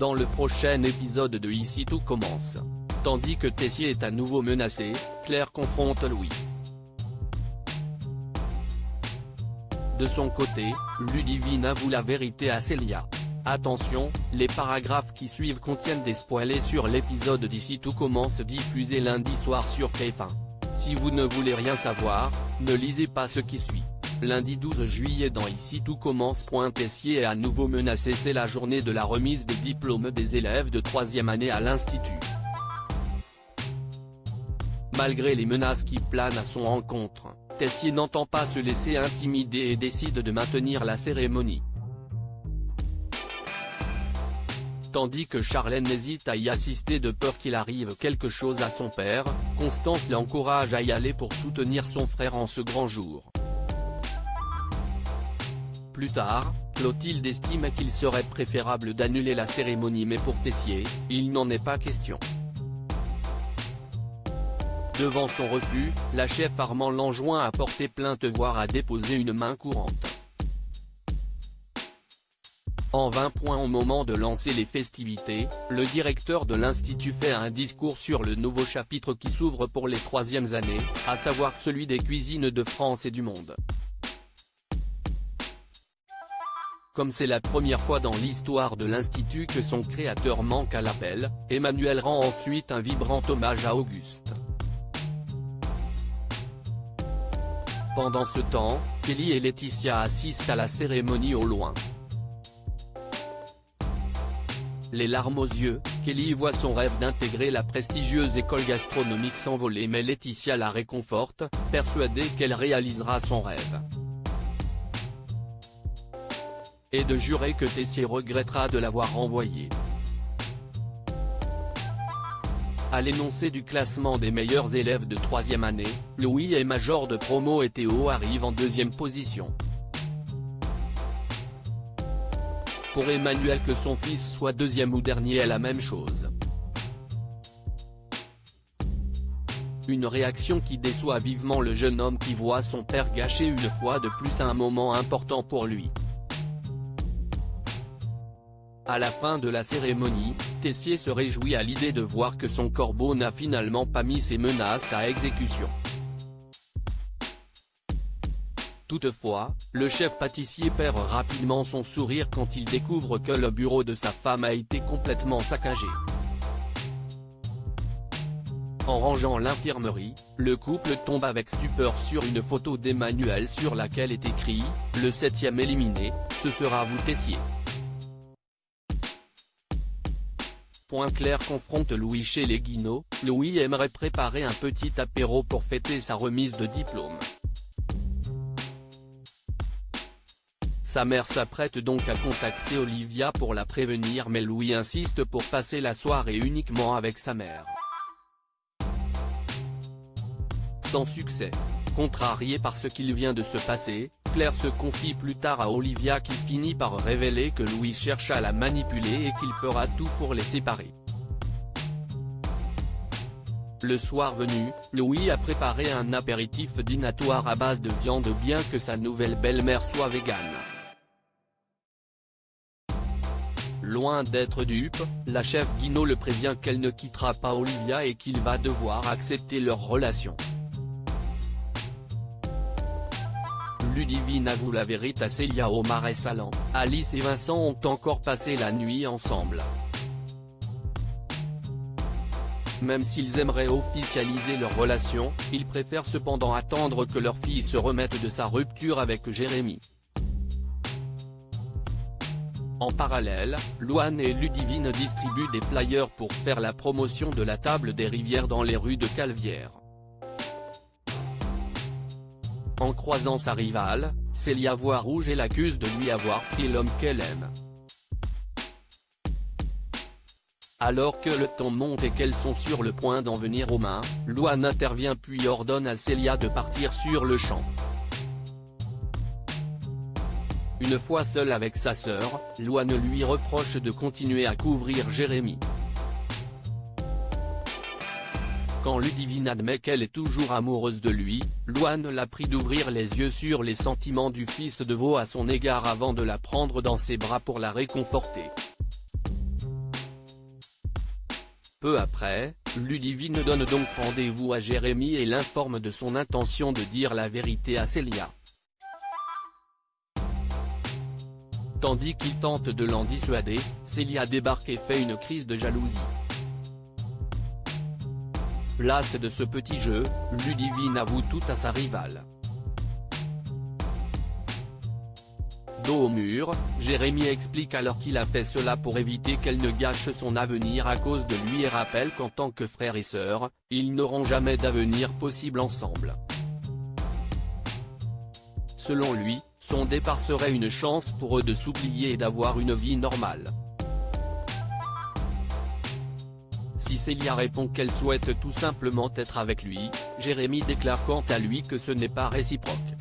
Dans le prochain épisode de Ici tout commence. Tandis que Tessier est à nouveau menacé, Claire confronte Louis. De son côté, Ludivine avoue la vérité à Célia. Attention, les paragraphes qui suivent contiennent des spoilers sur l'épisode d'Ici tout commence diffusé lundi soir sur TF1. Si vous ne voulez rien savoir, ne lisez pas ce qui suit. Lundi 12 juillet dans Ici tout commence. Tessier est à nouveau menacé. C'est la journée de la remise des diplômes des élèves de 3e année à l'Institut. Malgré les menaces qui planent à son encontre, Tessier n'entend pas se laisser intimider et décide de maintenir la cérémonie. Tandis que Charlène hésite à y assister de peur qu'il arrive quelque chose à son père, Constance l'encourage à y aller pour soutenir son frère en ce grand jour. Plus tard, Clotilde estime qu'il serait préférable d'annuler la cérémonie, mais pour Tessier, il n'en est pas question. Devant son refus, la chef Armand l'enjoint à porter plainte voire à déposer une main courante. En 20 points au moment de lancer les festivités, le directeur de l'Institut fait un discours sur le nouveau chapitre qui s'ouvre pour les 3e années, à savoir celui des cuisines de France et du monde. Comme c'est la première fois dans l'histoire de l'Institut que son créateur manque à l'appel, Emmanuel rend ensuite un vibrant hommage à Auguste. Pendant ce temps, Kelly et Laetitia assistent à la cérémonie au loin. Les larmes aux yeux, Kelly voit son rêve d'intégrer la prestigieuse école gastronomique s'envoler, mais Laetitia la réconforte, persuadée qu'elle réalisera son rêve. Et de jurer que Tessier regrettera de l'avoir renvoyé. À l'énoncé du classement des meilleurs élèves de 3e année, Louis est major de promo et Théo arrive en 2e position. Pour Emmanuel, que son fils soit 2e ou dernier est la même chose. Une réaction qui déçoit vivement le jeune homme qui voit son père gâcher une fois de plus un moment important pour lui. À la fin de la cérémonie, Tessier se réjouit à l'idée de voir que son corbeau n'a finalement pas mis ses menaces à exécution. Toutefois, le chef pâtissier perd rapidement son sourire quand il découvre que le bureau de sa femme a été complètement saccagé. En rangeant l'infirmerie, le couple tombe avec stupeur sur une photo d'Emmanuel sur laquelle est écrit « Le 7e éliminé, ce sera vous Tessier ». Claire confronte Louis chez les Guinaud. Louis aimerait préparer un petit apéro pour fêter sa remise de diplôme. Sa mère s'apprête donc à contacter Olivia pour la prévenir, mais Louis insiste pour passer la soirée uniquement avec sa mère. Sans succès. Contrariée par ce qu'il vient de se passer, Claire se confie plus tard à Olivia qui finit par révéler que Louis cherche à la manipuler et qu'il fera tout pour les séparer. Le soir venu, Louis a préparé un apéritif dînatoire à base de viande bien que sa nouvelle belle-mère soit végane. Loin d'être dupe, la chef Guinaud le prévient qu'elle ne quittera pas Olivia et qu'il va devoir accepter leur relation. Ludivine avoue la vérité à Célia au Marais Salants. Alice et Vincent ont encore passé la nuit ensemble. Même s'ils aimeraient officialiser leur relation, ils préfèrent cependant attendre que leur fille se remette de sa rupture avec Jérémy. En parallèle, Louane et Ludivine distribuent des flyers pour faire la promotion de la table des rivières dans les rues de Calvière. En croisant sa rivale, Célia voit rouge et l'accuse de lui avoir pris l'homme qu'elle aime. Alors que le ton monte et qu'elles sont sur le point d'en venir aux mains, Louane intervient puis ordonne à Célia de partir sur le champ. Une fois seule avec sa sœur, Louane lui reproche de continuer à couvrir Jérémy. Quand Ludivine admet qu'elle est toujours amoureuse de lui, Louane la prie d'ouvrir les yeux sur les sentiments du fils de veau à son égard avant de la prendre dans ses bras pour la réconforter. Peu après, Ludivine donne donc rendez-vous à Jérémy et l'informe de son intention de dire la vérité à Célia. Tandis qu'il tente de l'en dissuader, Célia débarque et fait une crise de jalousie. Lasse de ce petit jeu, Ludivine avoue tout à sa rivale. Dos au mur, Jérémy explique alors qu'il a fait cela pour éviter qu'elle ne gâche son avenir à cause de lui et rappelle qu'en tant que frère et sœur, ils n'auront jamais d'avenir possible ensemble. Selon lui, son départ serait une chance pour eux de s'oublier et d'avoir une vie normale. Si Célia répond qu'elle souhaite tout simplement être avec lui, Jérémy déclare quant à lui que ce n'est pas réciproque.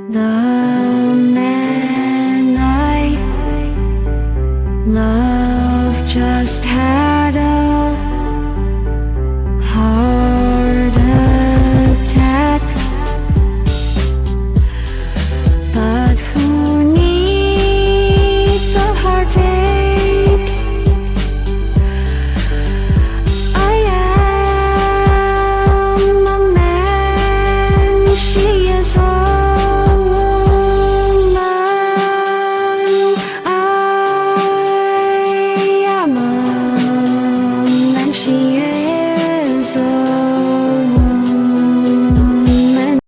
나